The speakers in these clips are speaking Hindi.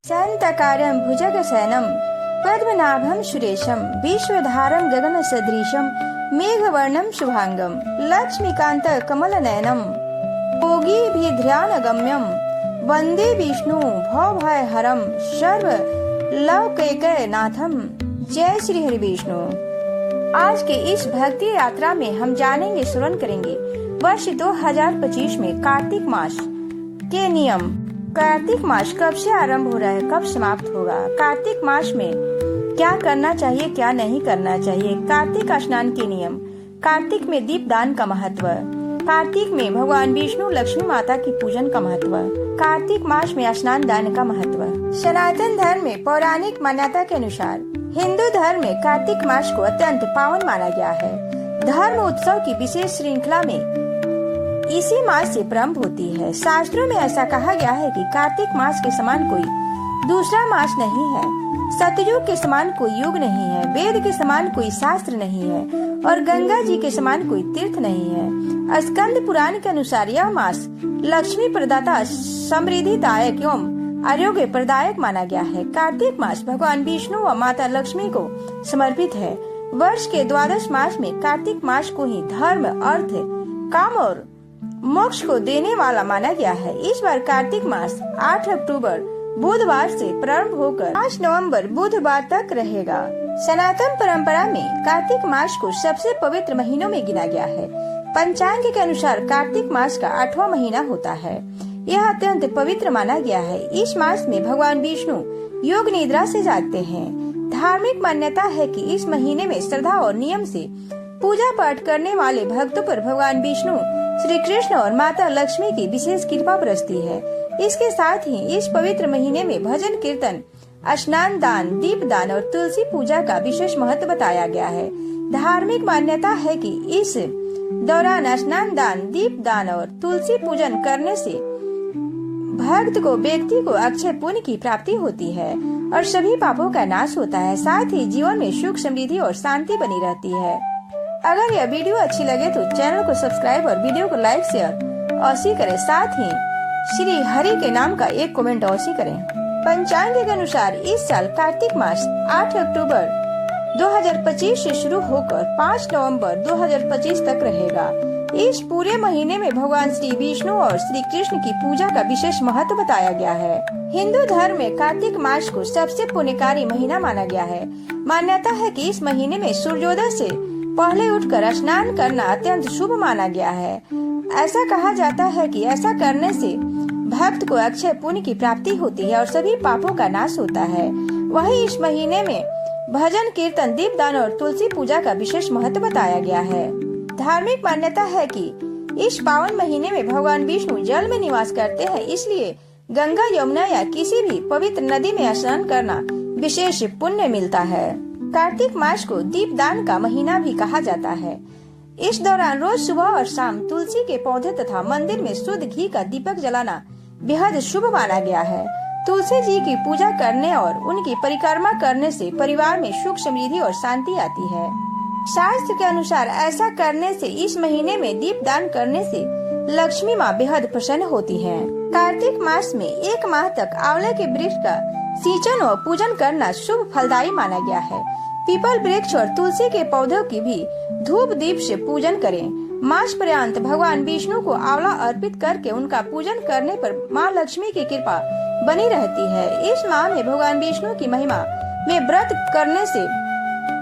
शान्तकारं भुजगशयनं पद्मनाभं सुरेशं विश्वधारं गगनसदृशं मेघवर्णं शुभांगं लक्ष्मीकान्तकमलनयनं योगिभिर्ध्यानगम्यं वन्दे विष्णु भवभयहरं सर्वलोकैकनाथं। जय श्री हरि विष्णु। आज के इस भक्ति यात्रा में हम जानेंगे, श्रवण करेंगे वर्ष 2025 में कार्तिक मास के नियम। कार्तिक मास कब से आरंभ हो रहा है, कब समाप्त होगा, कार्तिक मास में क्या करना चाहिए, क्या नहीं करना चाहिए, कार्तिक स्नान के नियम, कार्तिक में दीपदान का महत्व, कार्तिक में भगवान विष्णु लक्ष्मी माता की पूजन का महत्व, कार्तिक मास में स्नान दान का महत्व। सनातन धर्म में पौराणिक मान्यता के अनुसार हिंदू धर्म में कार्तिक मास को अत्यंत पावन माना गया है। धर्म उत्सव की विशेष श्रृंखला में इसी मास से प्रारंभ होती है। शास्त्रों में ऐसा कहा गया है कि कार्तिक मास के समान कोई दूसरा मास नहीं है, सतयुग के समान कोई युग नहीं है, वेद के समान कोई शास्त्र नहीं है और गंगा जी के समान कोई तीर्थ नहीं है। स्कंद पुराण के अनुसार यह मास लक्ष्मी प्रदाता, समृद्धिदायक एवं आरोग्य प्रदायक माना गया है। कार्तिक मास भगवान विष्णु व माता लक्ष्मी को समर्पित है। वर्ष के 12 मास में कार्तिक मास को ही धर्म, अर्थ, काम और मोक्ष को देने वाला माना गया है। इस बार कार्तिक मास 8 अक्टूबर बुधवार से प्रारंभ होकर 5 नवंबर बुधवार तक रहेगा। सनातन परंपरा में कार्तिक मास को सबसे पवित्र महीनों में गिना गया है। पंचांग के अनुसार कार्तिक मास का 8वां महीना होता है। यह अत्यंत पवित्र माना गया है। इस मास में भगवान विष्णु योग निद्रा से जागते हैं। धार्मिक मान्यता है कि इस महीने में श्रद्धा और नियम से पूजा पाठ करने वाले भक्तों पर भगवान विष्णु, श्री कृष्ण और माता लक्ष्मी की विशेष कृपा बरसती है। इसके साथ ही इस पवित्र महीने में भजन कीर्तन, स्नान दान, दीप दान और तुलसी पूजा का विशेष महत्व बताया गया है। धार्मिक मान्यता है कि इस दौरान स्नान दान, दीप दान और तुलसी पूजन करने से भक्त को, व्यक्ति को अक्षय पुण्य की प्राप्ति होती है और सभी पापों का नाश होता है। साथ ही जीवन में सुख, समृद्धि और शांति बनी रहती है। अगर यह वीडियो अच्छी लगे तो चैनल को सब्सक्राइब और वीडियो को लाइक, शेयर अवश्य करें। साथ ही श्री हरि के नाम का एक कमेंट अवश्य करें। पंचांग के अनुसार इस साल कार्तिक मास 8 अक्टूबर 2025 से शुरू होकर 5 नवंबर 2025 तक रहेगा। इस पूरे महीने में भगवान श्री विष्णु और श्री कृष्ण की पूजा का विशेष महत्व बताया गया है। हिंदू धर्म में कार्तिक मास को सबसे पुण्यकारी महीना माना गया है। मान्यता है कि इस महीने में सूर्योदय से पहले उठकर स्नान करना अत्यंत शुभ माना गया है। ऐसा कहा जाता है कि ऐसा करने से भक्त को अक्षय पुण्य की प्राप्ति होती है और सभी पापों का नाश होता है। वहीं इस महीने में भजन कीर्तन, दीपदान और तुलसी पूजा का विशेष महत्व बताया गया है। धार्मिक मान्यता है कि इस पावन महीने में भगवान विष्णु जल में निवास करते हैं, इसलिए गंगा, यमुना या किसी भी पवित्र नदी में स्नान करना विशेष पुण्य मिलता है। कार्तिक मास को दीपदान का महीना भी कहा जाता है। इस दौरान रोज सुबह और शाम तुलसी के पौधे तथा मंदिर में शुद्ध घी का दीपक जलाना बेहद शुभ माना गया है। तुलसी जी की पूजा करने और उनकी परिक्रमा करने से परिवार में सुख, समृद्धि और शांति आती है। शास्त्र के अनुसार ऐसा करने से, इस महीने में दीपदान करने से लक्ष्मी माँ बेहद प्रसन्न होती है। कार्तिक मास में 1 माह तक आंवले के वृक्ष का सिंचन और पूजन करना शुभ फलदायी माना गया है। पीपल वृक्ष और तुलसी के पौधों की भी धूप दीप से पूजन करें। मास पर्यंत भगवान विष्णु को आंवला अर्पित करके उनका पूजन करने पर माँ लक्ष्मी की कृपा बनी रहती है। इस माह में भगवान विष्णु की महिमा में व्रत करने से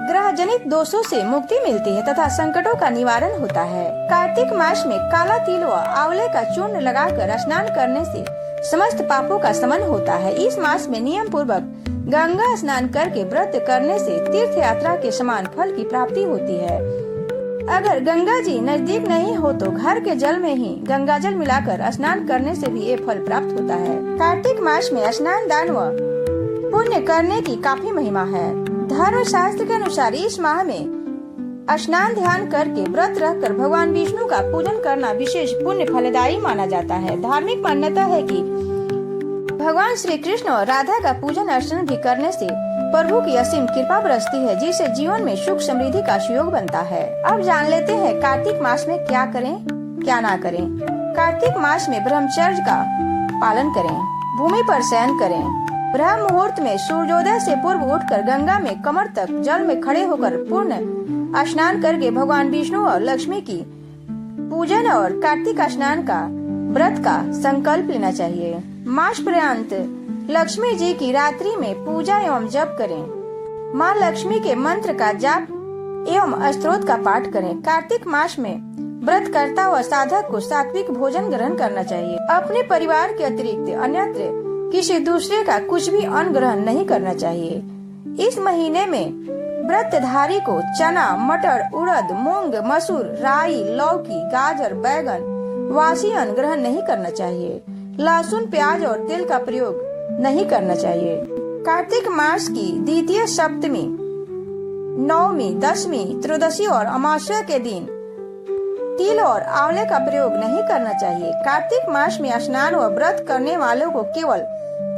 ग्रह जनित दोषों से मुक्ति मिलती है तथा संकटों का निवारण होता है। कार्तिक मास में काला तिल व आंवले का चूर्ण लगाकर स्नान करने से समस्त पापों का शमन होता है। इस मास में नियम पूर्वक गंगा स्नान करके व्रत करने से तीर्थ यात्रा के समान फल की प्राप्ति होती है। अगर गंगा जी नजदीक नहीं हो तो घर के जल में ही गंगा जल मिलाकर स्नान करने से भी ये फल प्राप्त होता है। कार्तिक मास में स्नान दान व पुण्य करने की काफी महिमा है। धर्म शास्त्र के अनुसार इस माह में स्नान ध्यान करके व्रत रहकर भगवान विष्णु का पूजन करना विशेष पुण्य फलदायी माना जाता है। धार्मिक मान्यता है कि भगवान श्री कृष्ण और राधा का पूजन अर्चना भी करने से प्रभु की असीम कृपा बरसती है, जिससे जीवन में सुख, समृद्धि का सुयोग बनता है। अब जान लेते हैं कार्तिक मास में क्या करें, क्या ना करें। कार्तिक मास में ब्रह्मचर्य का पालन करें, भूमि पर शयन करें, ब्रह्म मुहूर्त में सूर्योदय से पूर्व उठकर गंगा में कमर तक जल में खड़े होकर पूर्ण स्नान करके भगवान विष्णु और लक्ष्मी की पूजन और कार्तिक स्नान का व्रत का संकल्प लेना चाहिए। मास पर्यंत लक्ष्मी जी की रात्रि में पूजा एवं जप करें। माँ लक्ष्मी के मंत्र का जाप एवं स्तोत्र का पाठ करें। कार्तिक मास में व्रत करता हुआ साधक को सात्विक भोजन ग्रहण करना चाहिए। अपने परिवार के अतिरिक्त अन्यत्र किसी दूसरे का कुछ भी अन्न ग्रहण नहीं करना चाहिए। इस महीने में व्रतधारी को चना, मटर, उड़द, मूंग, मसूर, राई, लौकी, गाजर, बैगन, वासी अन्न ग्रहण नहीं करना चाहिए। लहसुन, प्याज और तेल का प्रयोग नहीं करना चाहिए। कार्तिक मास की द्वितीय, सप्तमी, नवमी, दशमी, त्रयोदशी और अमावस्या के दिन तिल और आंवले का प्रयोग नहीं करना चाहिए। कार्तिक मास में स्नान और व्रत करने वालों को केवल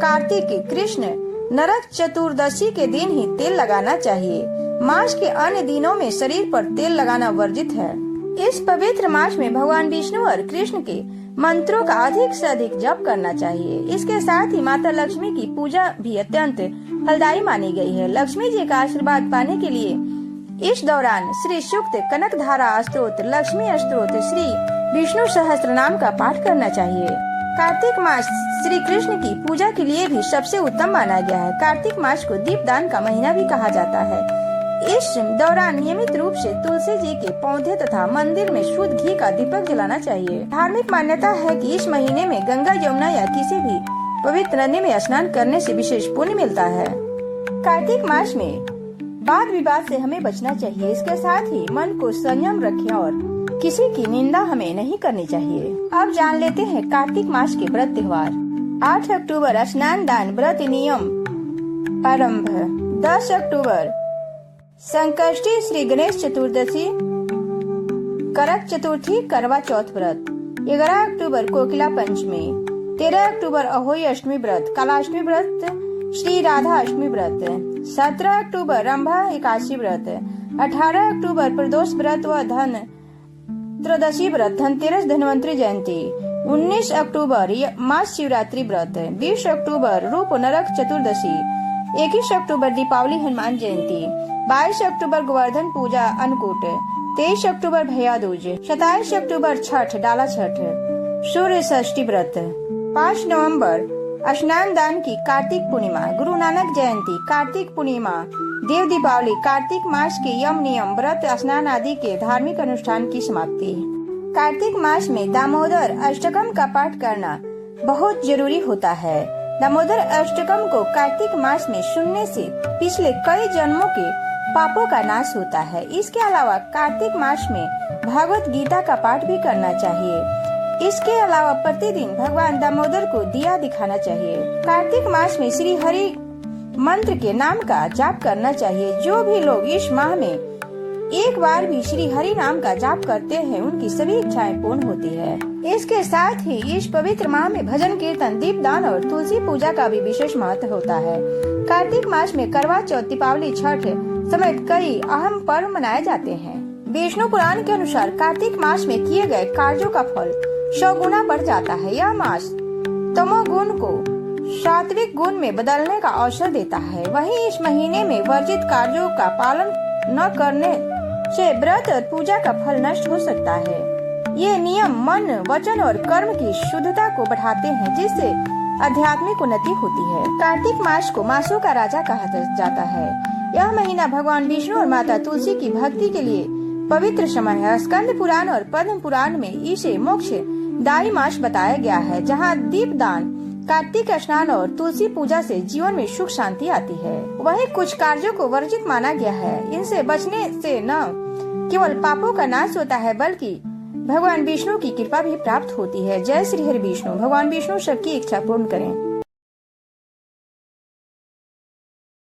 कार्तिक, कृष्ण, नरक चतुर्दशी के दिन ही तेल लगाना चाहिए। मास के अन्य दिनों में शरीर पर तेल लगाना वर्जित है। इस पवित्र मास में भगवान विष्णु और कृष्ण के मंत्रों का अधिक से अधिक जप करना चाहिए। इसके साथ ही माता लक्ष्मी की पूजा भी अत्यंत फलदायी मानी गई है। लक्ष्मी जी का आशीर्वाद पाने के लिए इस दौरान श्री सूक्त, कनकधारा स्तोत्र, लक्ष्मी स्तोत्र, श्री विष्णु सहस्त्र नाम का पाठ करना चाहिए। कार्तिक मास श्री कृष्ण की पूजा के लिए भी सबसे उत्तम माना गया है। कार्तिक मास को दीपदान का महीना भी कहा जाता है। इस दौरान नियमित रूप से तुलसी जी के पौधे तथा मंदिर में शुद्ध घी का दीपक जलाना चाहिए। धार्मिक मान्यता है कि इस महीने में गंगा, यमुना या किसी भी पवित्र नदी में स्नान करने से विशेष पुण्य मिलता है। कार्तिक मास में वाद विवाद से हमें बचना चाहिए। इसके साथ ही मन को संयम रखें और किसी की निंदा हमें नहीं करनी चाहिए। अब जान लेते हैं कार्तिक मास के व्रत त्योहार। 8 अक्टूबर स्नान दान व्रत नियम आरंभ। 10 अक्टूबर संकष्टी श्री गणेश चतुर्दशी, करक चतुर्थी, करवा चौथ व्रत। 11 अक्टूबर कोकिला पंचमी। 13 अक्टूबर अहोई अष्टमी व्रत, कालाष्टमी व्रत, श्री राधा अष्टमी व्रत। 17 अक्टूबर रंभा एकादशी व्रत। 18 अक्टूबर प्रदोष व्रत व धन त्रयोदशी व्रत, धनतेरस, धन्वंतरी जयंती। 19 अक्टूबर मास शिवरात्रि व्रत। 20 अक्टूबर रूप नरक चतुर्दशी। 21 अक्टूबर दीपावली हनुमान जयंती। 22 अक्टूबर गोवर्धन पूजा अन्नकूट। 23 अक्टूबर भैया दूज। 27 अक्टूबर छठ, डाला छठ, सूर्य षष्ठी व्रत। 5 नवंबर स्नान दान की कार्तिक पूर्णिमा, गुरु नानक जयंती, कार्तिक पूर्णिमा, देव दीपावली, कार्तिक मास के यम नियम, व्रत, स्नान आदि के धार्मिक अनुष्ठान की समाप्ति। कार्तिक मास में दामोदर अष्टकम का पाठ करना बहुत जरूरी होता है। दामोदर अष्टकम को कार्तिक मास में सुनने से पिछले कई जन्मों के पापों का नाश होता है। इसके अलावा कार्तिक मास में भागवत गीता का पाठ भी करना चाहिए। इसके अलावा प्रतिदिन भगवान दामोदर को दिया दिखाना चाहिए। कार्तिक मास में श्री हरि मंत्र के नाम का जाप करना चाहिए। जो भी लोग इस माह में एक बार भी श्री हरि नाम का जाप करते हैं उनकी सभी इच्छाएं पूर्ण होती है। इसके साथ ही इस पवित्र माह में भजन कीर्तन, दीपदान और तुलसी पूजा का भी विशेष महत्व होता है। कार्तिक मास में करवा चौथ, दीपावली, छठ समेत कई अहम पर्व मनाए जाते हैं। विष्णु पुराण के अनुसार कार्तिक मास में किए गए कार्यों का फल 100 गुना बढ़ जाता है। यह मास तमोगुण को सात्विक गुण में बदलने का अवसर देता है। वहीं इस महीने में वर्जित कार्यों का पालन न करने से व्रत और पूजा का फल नष्ट हो सकता है। ये नियम मन, वचन और कर्म की शुद्धता को बढ़ाते हैं, जिससे आध्यात्मिक उन्नति होती है। कार्तिक मास को मासों का राजा कहा जाता है। यह महीना भगवान विष्णु और माता तुलसी की भक्ति के लिए पवित्र समय है। स्कंद पुराण और पद्म पुराण में इसे मोक्ष दायी मास बताया गया है, जहाँ दीपदान, कार्तिक स्नान और तुलसी पूजा से जीवन में सुख शांति आती है। वहीं कुछ कार्यों को वर्जित माना गया है। इनसे बचने से न केवल पापों का नाश होता है बल्कि भगवान विष्णु की कृपा भी प्राप्त होती है। जय श्री हरि विष्णु। भगवान विष्णु सबकी इच्छा पूर्ण करें।